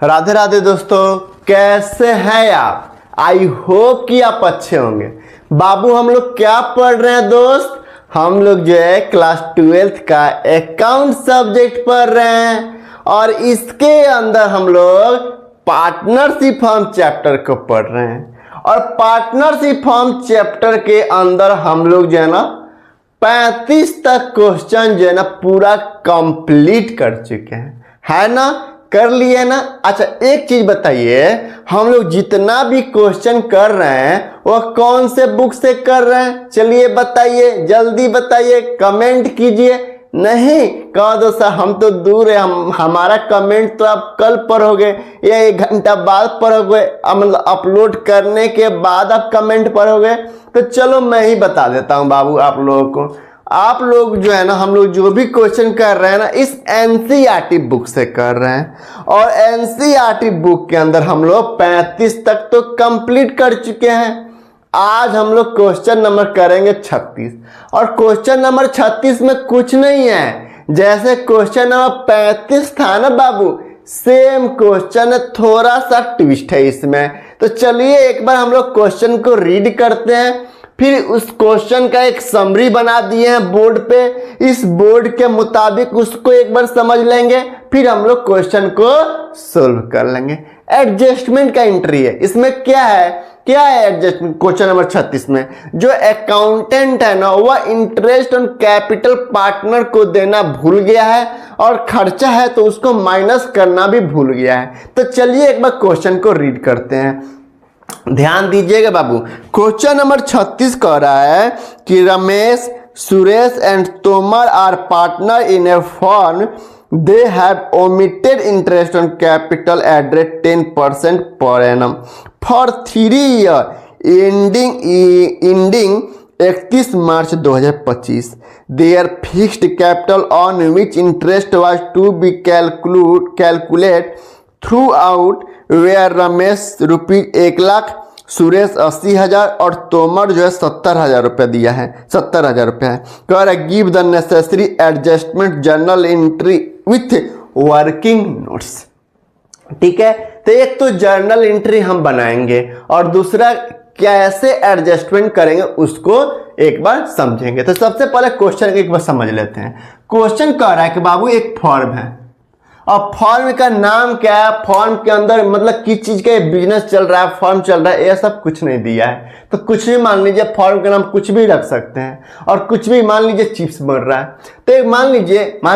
राधे राधे दोस्तों, कैसे हैं आप। आई होप कि आप अच्छे होंगे। बाबू हम लोग क्या पढ़ रहे हैं दोस्त, हम लोग जो है क्लास 12th का अकाउंट सब्जेक्ट पढ़ रहे हैं और इसके अंदर हम लोग पार्टनरशिप फर्म चैप्टर को पढ़ रहे हैं। और पार्टनरशिप फर्म चैप्टर के अंदर हम लोग जो है ना 35 तक क्वेश्चन जो है ना पूरा कंप्लीट कर चुके हैं, है ना, कर लिए ना। अच्छा एक चीज बताइए, हम लोग जितना भी क्वेश्चन कर रहे हैं वह कौन से बुक से कर रहे हैं, चलिए बताइए, जल्दी बताइए, कमेंट कीजिए। नहीं कह दो सर हम तो दूर है, हमारा कमेंट तो आप कल पढ़ोगे या 1 घंटा बाद पढ़ोगे, मतलब अपलोड करने के बाद आप कमेंट पढ़ोगे। तो चलो मैं ही बता देता हूं बाबू आप लोगों को। आप लोग जो है ना, हम लोग जो भी क्वेश्चन कर रहे हैं ना इस एनसीईआरटी बुक से कर रहे हैं और एनसीईआरटी बुक के अंदर हम लोग 35 तक तो कंप्लीट कर चुके हैं। आज हम लोग क्वेश्चन नंबर करेंगे 36 और क्वेश्चन नंबर 36 में कुछ नहीं है, जैसे क्वेश्चन नंबर 35 था ना बाबू, सेम क्वेश्चन है, थोड़ा सा ट्विस्ट है इसमें। तो चलिए एक बार हम लोग क्वेश्चन को रीड करते हैं, फिर उस क्वेश्चन का एक समरी बना दिए हैं बोर्ड पे, इस बोर्ड के मुताबिक उसको एक बार समझ लेंगे, फिर हम लोग क्वेश्चन को सोल्व कर लेंगे। एडजस्टमेंट का एंट्री है इसमें, क्या है एडजस्टमेंट। क्वेश्चन नंबर 36 में जो अकाउंटेंट है ना वह इंटरेस्ट ऑन कैपिटल पार्टनर को देना भूल गया है और खर्चा है तो उसको माइनस करना भी भूल गया है। तो चलिए एक बार क्वेश्चन को रीड करते हैं, ध्यान दीजिएगा बाबू। क्वेश्चन नंबर 36 कह रहा है कि Ramesh, Suresh and Tomar are partner in a firm, they have omitted interest on capital at rate 10% per annum for 3 year ending 31 March 2025। Their fixed capital on which interest was to be calculate throughout where Ramesh rupees 1 lakh, Suresh 80,000 और तोमर जो है 70,000 रुपये दिया है, 70,000 रुपये है। कह रहा है give the necessary adjustment journal entry with working notes. ठीक है, तो एक तो जर्नल एंट्री हम बनाएंगे और दूसरा कैसे एडजस्टमेंट करेंगे उसको एक बार समझेंगे। तो सबसे पहले क्वेश्चन एक बार समझ लेते हैं। क्वेश्चन कह रहा है कि बाबू एक फर्म है और फर्म का नाम क्या है, फर्म के अंदर मतलब किस चीज का बिजनेस चल रहा है, फर्म चल रहा है, ये सब कुछ नहीं दिया है। तो कुछ भी मान लीजिए, फर्म का नाम कुछ भी रख सकते हैं और कुछ भी मान लीजिए चिप्स बन रहा है। तो एक मान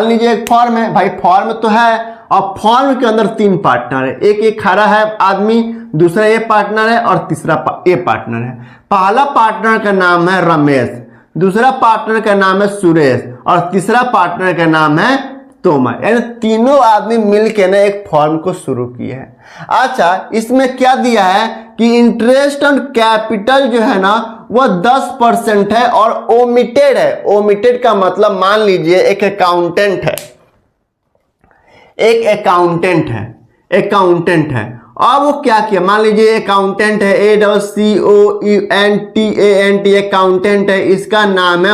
लीजिए एक फर्म है भाई, फर्म तो है और फर्म के अंदर 3 पार्टनर है, एक खड़ा है आदमी, दूसरा ये पार्टनर है और तीसरा ये पार्टनर है। पहला पार्टनर का नाम है रमेश, दूसरा पार्टनर का नाम है सुरेश और तीसरा पार्टनर का नाम है तोमर। यानी तीनों आदमी मिलकर ना एक फर्म को शुरू किए हैं। अच्छा इसमें क्या दिया है कि इंटरेस्ट ऑन कैपिटल जो है ना वह 10% है और ओमिटेड है। ओमिटेड का मतलब मान लीजिए एक अकाउंटेंट है और वो क्या किया, मान लीजिए अकाउंटेंट है, ACCOUNTANT अकाउंटेंट है, इसका नाम है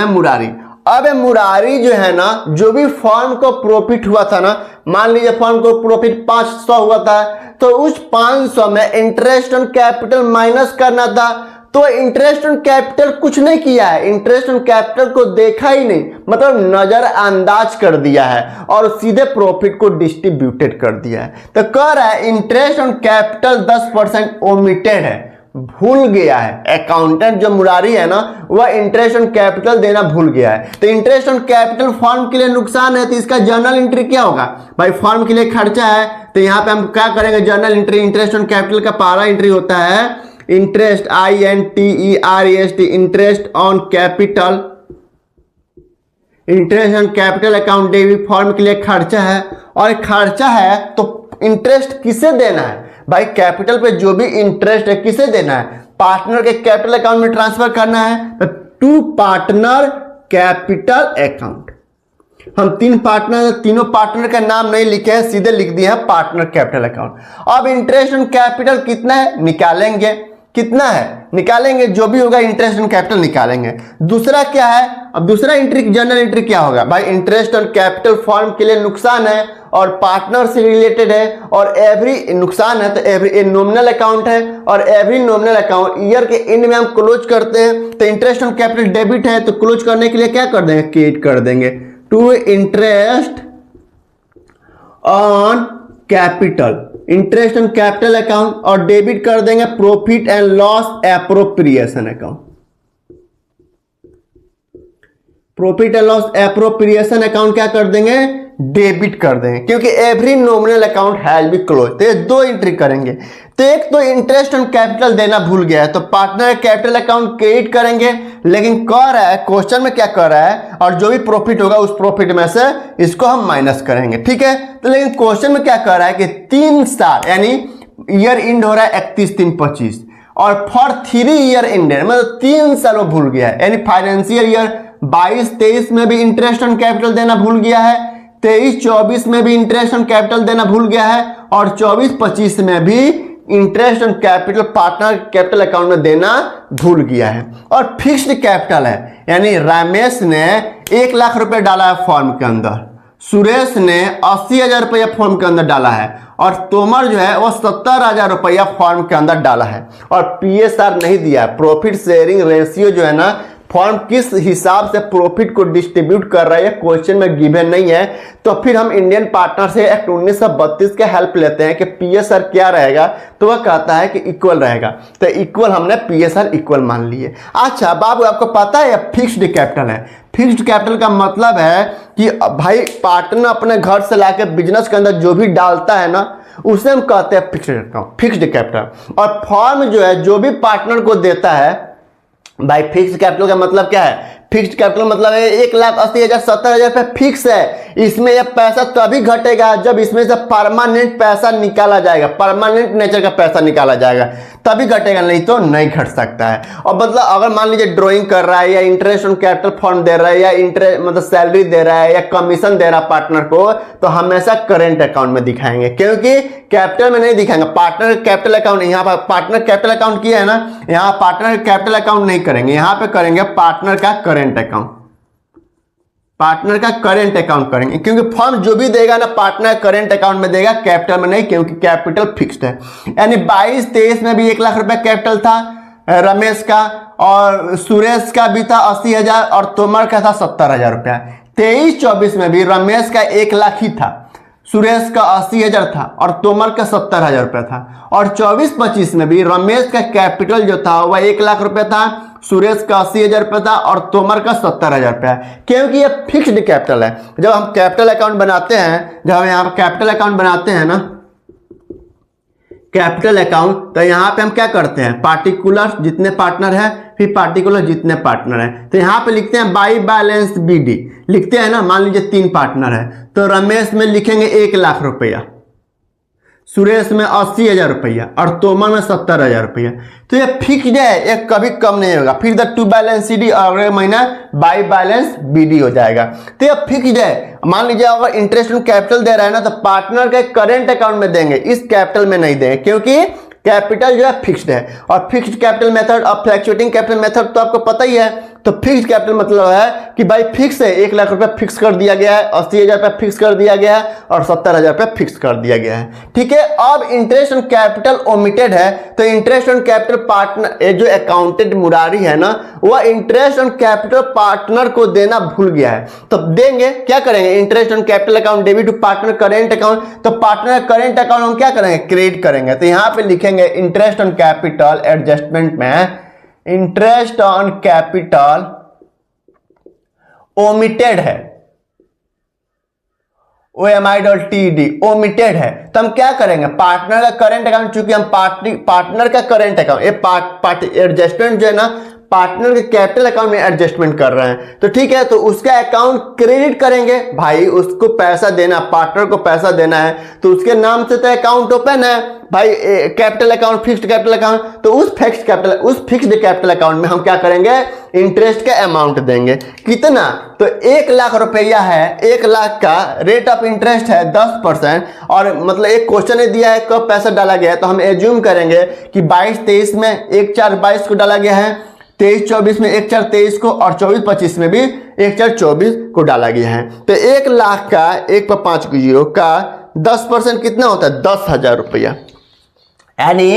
मुरारी। अब मुरारी जो है ना, जो भी फर्म को प्रॉफिट हुआ था ना, मान लीजिए फर्म को प्रॉफिट 500 हुआ था, तो उस 500 में इंटरेस्ट ऑन कैपिटल माइनस करना था। तो इंटरेस्ट ऑन कैपिटल कुछ नहीं किया है, इंटरेस्ट ऑन कैपिटल को देखा ही नहीं, मतलब नजरअंदाज कर दिया है और सीधे प्रॉफिट को डिस्ट्रीब्यूटेड कर दिया है। तो कह रहा है इंटरेस्ट ऑन कैपिटल 10% ओमिटेड है, भूल गया है। अकाउंटेंट जो मुरारी है ना वह इंटरेस्ट ऑन कैपिटल देना भूल गया है। तो इंटरेस्ट ऑन कैपिटल फर्म के लिए नुकसान है, तो इसका जर्नल एंट्री क्या होगा भाई, फर्म के लिए खर्चा है, तो यहाँ पे हम क्या करेंगे, journal entry. Interest on capital का पहला एंट्री होता है interest, INTEREST, interest on capital, interest on capital account debit, firm के लिए खर्चा है और खर्चा है तो इंटरेस्ट किसे देना है भाई, कैपिटल पे जो भी इंटरेस्ट है किसे देना है, पार्टनर के कैपिटल अकाउंट में ट्रांसफर करना है, टू पार्टनर कैपिटल अकाउंट। हम 3 पार्टनर, तीनों पार्टनर का नाम नहीं लिखे हैं, सीधे लिख दिए हैं पार्टनर कैपिटल अकाउंट। अब इंटरेस्ट ऑन कैपिटल कितना है निकालेंगे, कितना है निकालेंगे, जो भी होगा इंटरेस्ट ऑन कैपिटल निकालेंगे। दूसरा क्या है, अब दूसरा एंट्री जर्नल एंट्री क्या होगा भाई, इंटरेस्ट ऑन कैपिटल फर्म के लिए नुकसान है और पार्टनर से रिलेटेड है, और एवरी नुकसान है तो एवरी नॉमिनल अकाउंट है, और एवरी नॉमिनल अकाउंट ईयर के एंड में हम क्लोज करते हैं। तो इंटरेस्ट ऑन कैपिटल डेबिट है तो क्लोज करने के लिए क्या कर देंगे, क्रिएट कर देंगे to interest on capital, interest on capital account, और डेबिट कर देंगे profit and loss appropriation account, profit and loss appropriation account क्या कर देंगे, डेबिट कर देंगे, क्योंकि every nominal account has be close. तो ये दो एंट्री करेंगे। तो एक तो इंटरेस्ट ऑन कैपिटल देना भूल गया है तो पार्टनर कैपिटल अकाउंट क्रिएट करेंगे, लेकिन कह रहा है क्वेश्चन में क्या कर रहा है, और जो भी प्रॉफिट होगा उस प्रॉफिट में से इसको हम माइनस करेंगे, ठीक है। तो लेकिन क्वेश्चन में क्या कर रहा है कि 3 साल यानी ईयर एंड हो रहा है 31/3/25 और फॉर 3 ईयर एंडेड मतलब 3 साल वो भूल गया है, यानी फाइनेंशियल ईयर 22-23 में भी इंटरेस्ट ऑन कैपिटल देना भूल गया है, 23-24 में भी इंटरेस्ट ऑन कैपिटल देना भूल गया है, और 24-25 में भी interest on capital partner capital account में देना भूल गया है। और फिक्स्ड कैपिटल है, यानी रमेश ने 1 लाख रुपए डाला है फॉर्म के अंदर, सुरेश ने 80,000 रुपया फॉर्म के अंदर डाला है, और तोमर जो है वो 70,000 रुपया फॉर्म के अंदर डाला है, और PSR नहीं दिया है। प्रॉफिट शेयरिंग रेशियो जो है ना, फॉर्म किस हिसाब से प्रॉफिट को डिस्ट्रीब्यूट कर रहा है क्वेश्चन में गिवन नहीं है। तो फिर हम इंडियन पार्टनर से एक्ट 1932 के हेल्प लेते हैं कि PSR क्या रहेगा, तो वह कहता है कि इक्वल रहेगा। तो इक्वल हमने PSR इक्वल मान लिए। अच्छा बाबू आपको पता है फिक्स्ड कैपिटल है। फिक्स्ड कैपिटल का मतलब है कि भाई पार्टनर अपने घर से लाके बिजनेस के अंदर जो भी डालता है ना उसे हम कहते हैं फिक्स्ड कैपिटल। और फॉर्म जो है जो भी पार्टनर को देता है, भाई फिक्स्ड कैपिटल का मतलब क्या है, फिक्स्ड कैपिटल मतलब है 1,80,000 70,000 रुपये फिक्स है। इसमें यह पैसा तभी घटेगा जब इसमें से परमानेंट पैसा निकाला जाएगा, परमानेंट नेचर का पैसा निकाला जाएगा तभी घटेगा, नहीं तो नहीं घट सकता है। और मतलब अगर मान लीजिए ड्राइंग कर रहा है या इंटरेस्ट ऑन कैपिटल फंड दे रहा है या इंटरेस्ट मतलब सैलरी दे रहा है या कमीशन दे रहा है पार्टनर को, तो हमेशा करेंट अकाउंट में दिखाएंगे, क्योंकि कैपिटल में नहीं दिखाएंगे। पार्टनर कैपिटल अकाउंट यहाँ पर पार्टनर कैपिटल अकाउंट किया है ना, यहाँ पार्टनर कैपिटल अकाउंट नहीं करेंगे, यहाँ पे करेंगे पार्टनर का करेंट अकाउंट, पार्टनर का करेंट अकाउंट करेंगे, क्योंकि फर्म जो भी देगा ना पार्टनर करेंट अकाउंट में देगा, कैपिटल में नहीं, क्योंकि कैपिटल फिक्स्ड है। यानी 22-23 में भी 1 लाख रुपया कैपिटल था रमेश का, और सुरेश का भी था 80,000 और तोमर का था 70,000 रुपया। 23-24 में भी रमेश का 1 लाख ही था, सुरेश का 80,000 था और तोमर का 70,000 रुपया था। और 24-25 में भी रमेश का कैपिटल जो था वह 1 लाख रुपया था, सुरेश का 80,000 रुपया था और तोमर का 70,000 रुपया, क्योंकि ये फिक्स्ड कैपिटल है। जब हम कैपिटल अकाउंट बनाते हैं, जब हम यहाँ कैपिटल अकाउंट बनाते हैं ना, कैपिटल अकाउंट, तो यहाँ पे हम क्या करते हैं, पार्टिकुलर जितने पार्टनर है फिर पार्टिकुलर जितने पार्टनर है, तो यहाँ पे लिखते हैं बाई बैलेंस BD लिखते हैं ना। मान लीजिए 3 पार्टनर है तो रमेश में लिखेंगे 1 लाख रुपया, सुरेश में 80,000 रुपया और तोमर में 70,000 रुपया। तो ये फिक्स्ड है, ये कभी कम नहीं होगा। फिर द टू बैलेंस CD अगले महीना बाई बैलेंस BD हो जाएगा। तो ये फिक्स्ड है। मान लीजिए अगर इंटरेस्ट ऑन कैपिटल दे रहा है ना, तो पार्टनर के करेंट अकाउंट में देंगे, इस कैपिटल में नहीं देंगे, क्योंकि कैपिटल जो है फिक्स्ड है। और फिक्स्ड कैपिटल मेथड और फ्लैक्चुएटिंग कैपिटल मेथड तो आपको पता ही है। तो फिक्स्ड कैपिटल मतलब है कि भाई फिक्स है, 1 लाख रुपया फिक्स कर दिया गया है, 80,000 रुपया फिक्स कर दिया गया है और 70,000 रुपया फिक्स कर दिया गया है, ठीक है। अब इंटरेस्ट ऑन कैपिटल ओमिटेड है, तो इंटरेस्ट ऑन कैपिटल पार्टनर जो अकाउंटेंट मुरारी है ना, वह इंटरेस्ट ऑन कैपिटल पार्टनर को देना भूल गया है। तो देंगे, क्या करेंगे, interest on capital account debit to partner current account, तो पार्टनर करेंट अकाउंट हम क्या करेंगे, क्रेडिट करेंगे। तो यहां पे लिखेंगे इंटरेस्ट ऑन कैपिटल एडजस्टमेंट में इंटरेस्ट ऑन कैपिटल ओमिटेड है, OMITED ओमिटेड है। तो हम क्या करेंगे, पार्टनर का करेंट अकाउंट, चूंकि हम पार्टनर का करेंट अकाउंट ये एडजस्टमेंट जो है ना पार्टनर के कैपिटल अकाउंट में एडजस्टमेंट कर रहे हैं, तो ठीक है, तो उसका अकाउंट क्रेडिट करेंगे। भाई उसको पैसा देना, पार्टनर को पैसा देना है, तो उसके नाम से तो अकाउंट ओपन है भाई, capital account, fixed capital account. तो उस फिक्स्ड कैपिटल अकाउंट में हम क्या करेंगे, इंटरेस्ट का अमाउंट देंगे। कितना, तो 1 लाख रुपया है, 1 लाख का रेट ऑफ इंटरेस्ट है 10%। और मतलब एक क्वेश्चन ने दिया है कब पैसा डाला गया है, तो हम एज्यूम करेंगे कि 22-23 में 1/4/22 को डाला गया है, 23-24 में 1/4-23 को और 24-25 में भी 1/4-24 को डाला गया है। तो 1 लाख का 1 पर 5 को 0 का 10% कितना होता है? 10,000 रुपया। यानी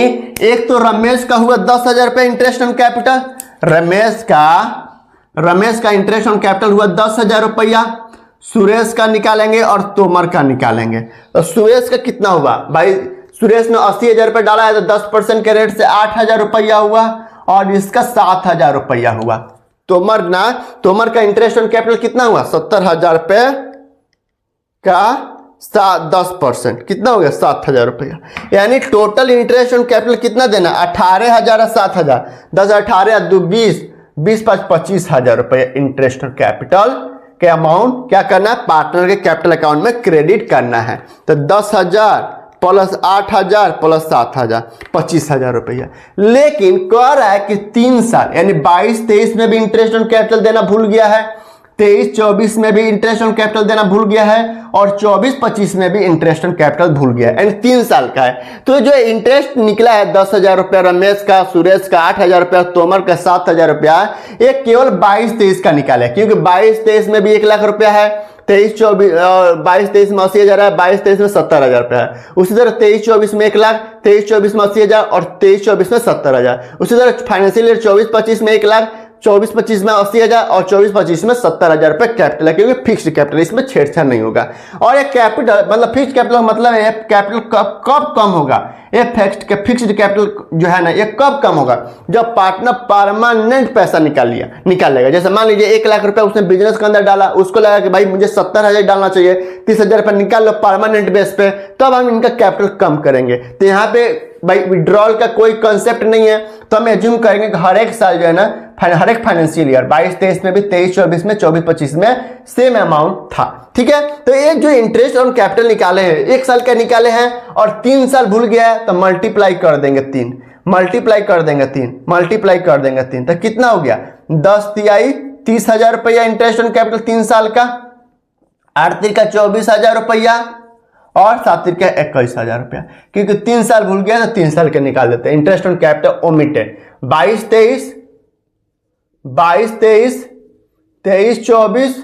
एक तो रमेश का हुआ 10,000 रुपया इंटरेस्ट ऑन कैपिटल, रमेश का इंटरेस्ट ऑन कैपिटल हुआ 10,000 रुपया। सुरेश का निकालेंगे और तोमर का निकालेंगे। तो सुरेश का कितना हुआ भाई? सुरेश ने 80,000 रुपया डाला है तो 10% के रेट से 8,000 रुपया हुआ और इसका 7,000 रुपया हुआ। तोमर का इंटरेस्ट ऑन कैपिटल कितना हुआ? 70,000 रुपये का 10% कितना हो गया? 7,000 रुपया। यानी टोटल इंटरेस्ट ऑन कैपिटल कितना देना? 18,000 और 7,000, 10 18 2 20, 20 5 25,000 रुपये इंटरेस्ट ऑन कैपिटल के अमाउंट क्या करना है? पार्टनर के कैपिटल अकाउंट में क्रेडिट करना है। तो 10,000 प्लस 8,000 प्लस 7,000, 25,000 रुपया। लेकिन कह रहा है कि 3 साल यानी 22-23 में भी इंटरेस्ट ऑन कैपिटल देना भूल गया है, 23-24 में भी इंटरेस्ट ऑन कैपिटल देना भूल गया है और 24-25 में भी इंटरेस्ट ऑन कैपिटल भूल गया है, यानी 3 साल का है। तो जो इंटरेस्ट निकला है 10,000 रुपया रमेश का, सुरेश का 8,000 रुपया, तोमर का 7,000 रुपया, ये केवल 22-23 का निकाला है, क्योंकि 22-23 में भी 1 लाख रुपया है, 22-23 में 80,000 है, 22-23 में 70,000 रुपया है। उसी तरह 23-24 में 1 लाख, 23-24 में 80,000 और 23-24 में 70,000। उसी तरह फाइनेंशियल ईयर 24-25 में 1 लाख, 24-25 में 80,000 और 24-25 में 70,000 रुपये कैपिटल है, क्योंकि फिक्स्ड कैपिटल, इसमें छेड़छाड़ नहीं होगा। और ये कैपिटल मतलब फिक्स्ड कैपिटल मतलब है कैपिटल कब कम होगा? ये फिक्स्ड कैपिटल जो है ना, ये कब कम होगा? जब पार्टनर परमानेंट पैसा निकालेगा। जैसे मान लीजिए 1 लाख रुपया उसने बिजनेस के अंदर डाला, उसको लगा कि भाई मुझे 70,000 डालना चाहिए, 30,000 रुपया निकाल लो परमानेंट बेस पे, तब हम इनका कैपिटल कम करेंगे। तो यहाँ पे भाई विड्रॉल का कोई कंसेप्ट नहीं है, तो हम एज्यूम करेंगे कि हर एक साल जो है ना, हर एक फाइनेंशियल ईयर 22-23 में भी, 23-24 में, 24-25 में सेम अमाउंट था। ठीक है, तो ये जो इंटरेस्ट ऑन कैपिटल निकाले हैं 1 साल का निकाले हैं और 3 साल भूल गया है, तो मल्टीप्लाई कर देंगे 3, मल्टीप्लाई कर देंगे 3, तो कितना हो गया? 10 तिहाई 30,000 रुपया इंटरेस्ट ऑन कैपिटल 3 साल का, 8 तिरका 24,000 रुपया और 7 तिरका 21,000 रुपया। क्योंकि 3 साल भूल गया तो 3 साल के निकाल देते हैं। इंटरेस्ट ऑन कैपिटल ओमिटेड 22-23, 23-24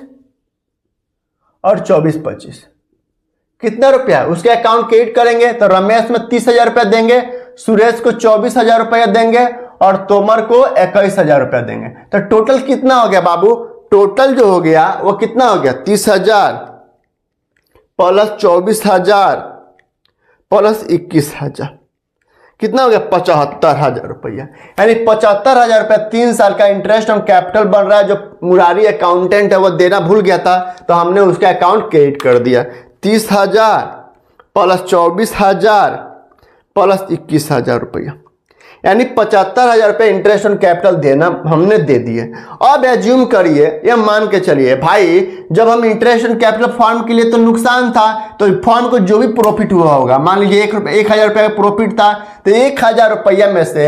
और 24-25 कितना रुपया उसके अकाउंट क्रेडिट करेंगे? तो रमेश में 30,000 रुपया देंगे, सुरेश को 24,000 रुपया देंगे और तोमर को 21,000 रुपया देंगे। तो टोटल कितना हो गया बाबू? टोटल जो हो गया वो कितना हो गया? 30,000 प्लस 24,000 प्लस 21,000 कितना हो गया? 75,000 रुपया। यानी 75,000 रुपया 3 साल का इंटरेस्ट ऑन कैपिटल बन रहा है, जो मुरारी अकाउंटेंट है वो देना भूल गया था, तो हमने उसका अकाउंट क्रेडिट कर दिया। 30,000 प्लस 24,000 प्लस 21,000 रुपया, यानी 75,000 रुपये इंटरेस्ट ऑन कैपिटल देना हमने दे दिए। अब एज्यूम करिए, ये मान के चलिए भाई, जब हम इंटरेस्ट ऑन कैपिटल फर्म के लिए तो नुकसान था, तो फर्म को जो भी प्रॉफिट हुआ होगा, मान लीजिए 1,000 रुपये का प्रॉफिट था, तो 1,000 रुपया में से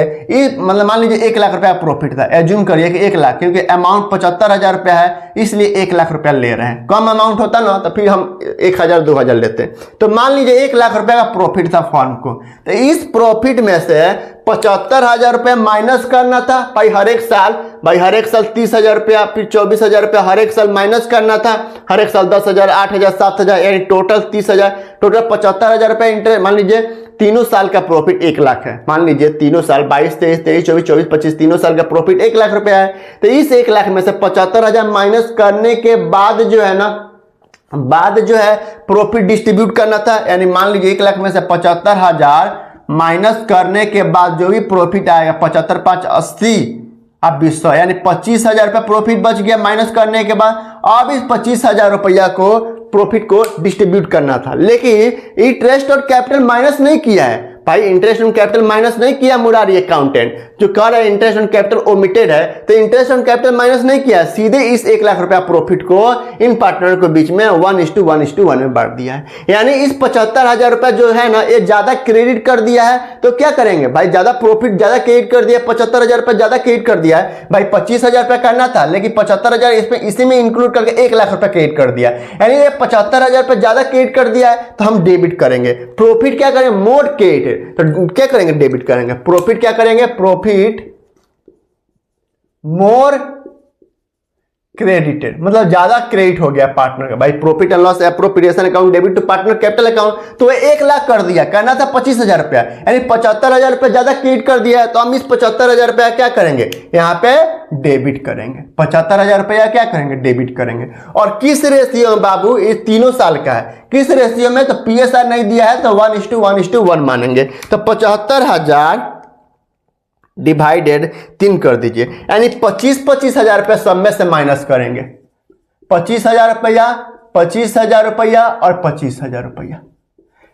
मतलब मान लीजिए 1 लाख रुपया प्रॉफिट था, एज्यूम करिए कि 1 लाख, क्योंकि अमाउंट 75,000 रुपया है इसलिए 1 लाख रुपया ले रहे हैं। कम अमाउंट होता ना तो फिर हम 1,000 2,000 लेते। तो मान लीजिए 1 लाख रुपया का प्रॉफिट था फर्म को, तो इस प्रॉफिट में से 75,000 रुपया माइनस करना था भाई हर एक साल 30,000 रुपया, फिर 24,000 रुपया हर एक साल माइनस करना था, हर एक साल 10,000 8,000 7,000, यानी टोटल 30,000, टोटल 75,000 रुपया इंटरेस्ट। मान लीजिए तीनों साल का प्रॉफिट 1 लाख है, मान लीजिए तीनों साल 22-23 24 25 तीनों साल का प्रॉफिट 1 लाख रुपया है। तो इस 1 लाख में से 75,000 माइनस करने के बाद जो है ना, प्रॉफिट डिस्ट्रीब्यूट करना था। यानी मान लीजिए 1 लाख में से 75,000 माइनस करने के बाद जो भी प्रॉफिट आएगा 75 5 80 अब 200, यानी 25,000 रुपया प्रॉफिट बच गया माइनस करने के बाद। अब इस 25,000 रुपया को प्रॉफिट को डिस्ट्रीब्यूट करना था, लेकिन इंटरेस्ट और कैपिटल माइनस नहीं किया है भाई, इंटरेस्ट ऑन कैपिटल माइनस नहीं किया मुरारी अकाउंटेंट, जो कह रहा है इंटरेस्ट ऑन कैपिटल ओमिटेड है, तो इंटरेस्ट ऑन कैपिटल माइनस नहीं किया, सीधे इस 1 लाख रुपया प्रॉफिट को इन पार्टनर के बीच में 1:1:1 में बांट दिया है। यानी इस 75,000 रुपया जो है ना, ये ज्यादा क्रेडिट कर दिया है। तो क्या करेंगे भाई, ज्यादा प्रॉफिट ज्यादा क्रेडिट कर दिया, 75,000 रुपया ज्यादा क्रेडिट कर दिया है भाई, 25,000 रुपया करना था, लेकिन 75,000 इसमें इसी में इंक्लूड करके 1 लाख रुपया क्रेडिट कर दिया, यानी ये 75,000 रुपया ज्यादा क्रेडिट कर दिया है, तो हम डेबिट करेंगे। प्रॉफिट क्या करेंगे, मोड क्रेडिट, तो क्या करेंगे, डेबिट करेंगे। प्रॉफिट क्या करेंगे, प्रॉफिट मोर क्रेडिटेड, मतलब ज्यादा क्रेडिट हो गया पार्टनर का। भाई profit and loss appropriation account debit to partner capital account, तो 1 लाख कर दिया, करना था 25,000 रुपया, यानी 75,000 रुपया ज्यादा क्रेडिट कर दिया है। तो हम इस 75,000 रुपया क्या करेंगे, यहाँ पे डेबिट करेंगे। 75,000 रुपया क्या करेंगे, डेबिट करेंगे। और किस रेशियो में बाबू, ये तीनों साल का है, किस रेशियो में, तो PSR नहीं दिया है तो 1:1:1 मानेंगे। तो 75,000 डिवाइडेड 3 कर दीजिए, यानी 25,000 रुपया सब में से माइनस करेंगे। 25,000 रुपया, 25,000 रुपया और 25,000 रुपया,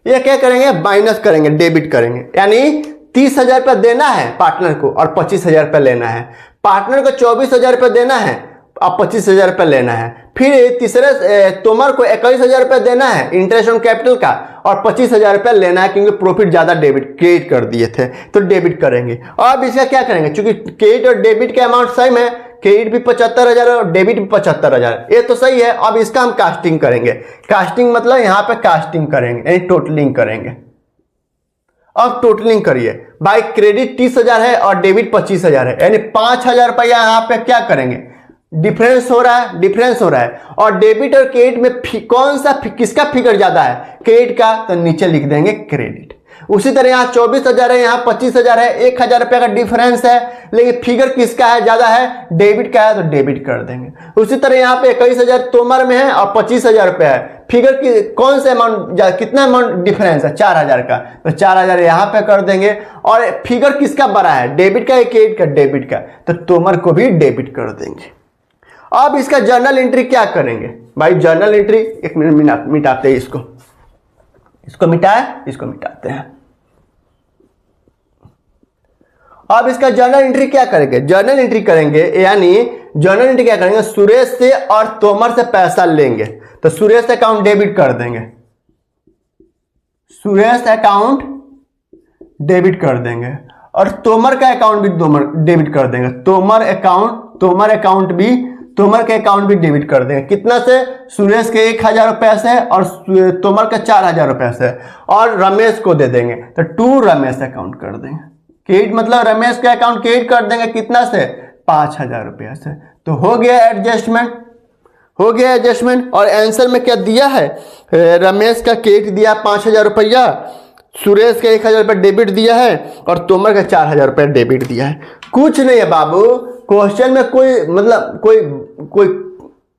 ये क्या करेंगे, माइनस करेंगे, डेबिट करेंगे। यानी 30,000 रुपया देना है पार्टनर को और 25,000 रुपया लेना है। पार्टनर को 24,000 रुपया देना है और 25,000 रुपया लेना है। फिर तीसरे तोमर को 21,000 रुपया देना है इंटरेस्ट ऑन कैपिटल का और 25,000 रुपया लेना है, क्योंकि प्रॉफिट ज्यादा क्रेडिट कर दिए थे, तो डेबिट करेंगे। और अब इसका क्या करेंगे, क्योंकि क्रेडिट और डेबिट का अमाउंट सेम है, क्रेडिट भी 75,000 और डेबिट भी 75,000, ये तो सही है। अब इसका हम कास्टिंग करेंगे। कास्टिंग मतलब यहाँ पे कास्टिंग करेंगे, यानी टोटलिंग करेंगे। अब टोटलिंग करिए, भाई क्रेडिट 30,000 है और डेबिट 25,000 है, यानी 5,000 रुपया यहाँ पे क्या करेंगे, डिफरेंस हो रहा है, डिफरेंस हो रहा है। और डेबिट और क्रेडिट में कौन सा किसका फिगर ज्यादा है, क्रेडिट का, तो नीचे लिख देंगे क्रेडिट। उसी तरह यहाँ 24,000 है, यहाँ 25,000 है, 1,000 रुपया का डिफरेंस है, लेकिन फिगर किसका है ज्यादा है, डेबिट का है, तो डेबिट कर देंगे। उसी तरह यहाँ पे 21,000 तोमर में है और 25,000 रुपया है, फिगर की कौन सा अमाउंट, कितना अमाउंट डिफरेंस है, 4,000 का, तो 4,000 यहाँ पे कर देंगे। और फिगर किसका बड़ा है, डेबिट का या क्रेडिट का, डेबिट का, तो तोमर को भी डेबिट कर देंगे। अब इसका जर्नल एंट्री क्या करेंगे, भाई जर्नल एंट्री, एक मिनट मिटाते हैं इसको मिटाए, इसको मिटाते हैं। अब इसका जर्नल एंट्री क्या करेंगे, जर्नल एंट्री करेंगे, यानी जर्नल एंट्री क्या करेंगे, सुरेश से और तोमर से पैसा लेंगे, तो सुरेश अकाउंट डेबिट कर देंगे, सुरेश अकाउंट डेबिट कर देंगे। और तोमर का अकाउंट भी डेबिट कर देंगे, तोमर के अकाउंट भी डेबिट कर देंगे। कितना से, सुरेश के 1,000 रुपया से और तोमर का 4,000 रुपया से, और रमेश को दे देंगे, तो 2 रमेश अकाउंट कर देंगे। क्रेडिट मतलब रमेश का अकाउंट क्रेडिट कर देंगे, कितना से, 5,000 रुपया से। तो हो गया एडजस्टमेंट, हो गया एडजस्टमेंट। और आंसर में क्या दिया है, रमेश का क्रेडिट दिया 5,000 रुपया, सुरेश का 1,000 रुपया डेबिट दिया है और तोमर का 4,000 रुपया डेबिट दिया है। कुछ नहीं है बाबू, क्वेश्चन में कोई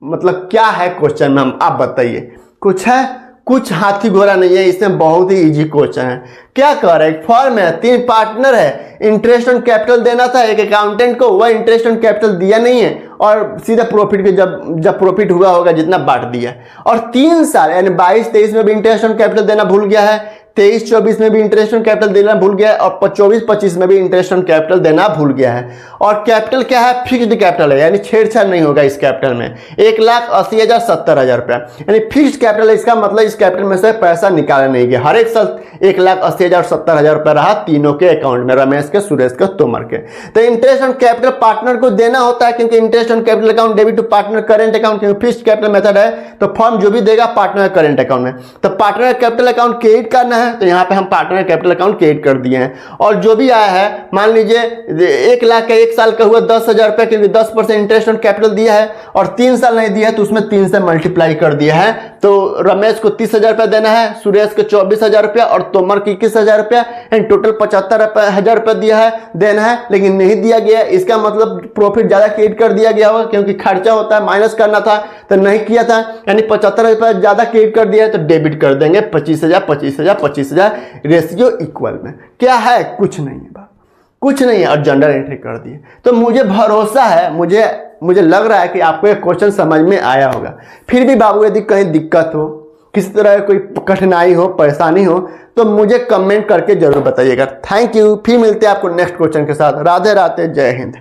मतलब क्या है क्वेश्चन में, आप बताइए। कुछ है, कुछ हाथी घोड़ा नहीं है, इसमें बहुत ही इजी क्वेश्चन है। क्या कर रहा है, एक फर्म है, 3 पार्टनर है, इंटरेस्ट ऑन कैपिटल देना था एक अकाउंटेंट को, वह इंटरेस्ट ऑन कैपिटल दिया नहीं है और सीधा प्रॉफिट के जब प्रॉफिट हुआ होगा जितना बांट दिया। और 3 साल यानी 22-23 में भी इंटरेस्ट ऑन कैपिटल देना भूल गया है, 23-24 में भी इंटरेस्ट ऑन कैपिटल देना भूल गया है और 24-25 में भी इंटरेस्ट ऑन कैपिटल देना भूल गया है। और कैपिटल क्या है, फिक्स्ड कैपिटल है, यानी छेड़छाड़ नहीं होगा इस कैपिटल में। 1,80,000 70,000 रुपया, यानी फिक्स्ड कैपिटल है, इसका मतलब इस कैपिटल में से पैसा निकाला नहीं गया। हर एक साल 1,80,000 70,000 रुपया रहा तीनों के अकाउंट में, रमेश के, सुरेश के, तोमर के। तो इंटरेस्ट ऑन कैपिटल पार्टनर को देना होता है, क्योंकि interest on capital account debit to partner current account, क्योंकि फिक्स्ड कैपिटल मेथड है, तो फर्म जो भी देगा पार्टनर करेंट अकाउंट में। तो पार्टनर कैपिटल अकाउंट क्रेडिट करना है, तो यहाँ पे हम पार्टनर कैपिटल अकाउंट क्रिएट कर दिए हैं। और जो भी आया है, मान लीजिए 1 लाख का 1 साल का हुआ 10,000 रुपया, क्योंकि 10% इंटरेस्ट ऑन कैपिटल दिया है और 3 साल नहीं दिया है, तो उसमें 3 से मल्टीप्लाई कर दिया है। तो रमेश को 30,000 रुपया देना है, सुरेश को 24,000 रुपया और तोमर को 21,000 रुपया, एंड टोटल 75,000 रुपया दिया है, देना है, लेकिन नहीं दिया गया। इसका मतलब प्रॉफिट ज्यादा क्रिएट कर दिया गया होगा, क्योंकि खर्चा होता है, माइनस करना था तो नहीं किया था, यानी 75,000 रुपया ज्यादा क्रिएट कर दिया है, तो डेबिट कर देंगे 25,000 25,000 25,000, रेशियो इक्वल में। क्या है, कुछ नहीं है, कुछ नहीं है, और जनरल एंट्री कर दिए। तो मुझे भरोसा है, मुझे लग रहा है कि आपको ये क्वेश्चन समझ में आया होगा। फिर भी बाबू यदि कहीं दिक्कत हो, किसी तरह कोई कठिनाई हो, परेशानी हो, तो मुझे कमेंट करके जरूर बताइएगा। थैंक यू, फिर मिलते हैं आपको नेक्स्ट क्वेश्चन के साथ। राधे राधे, जय हिंद।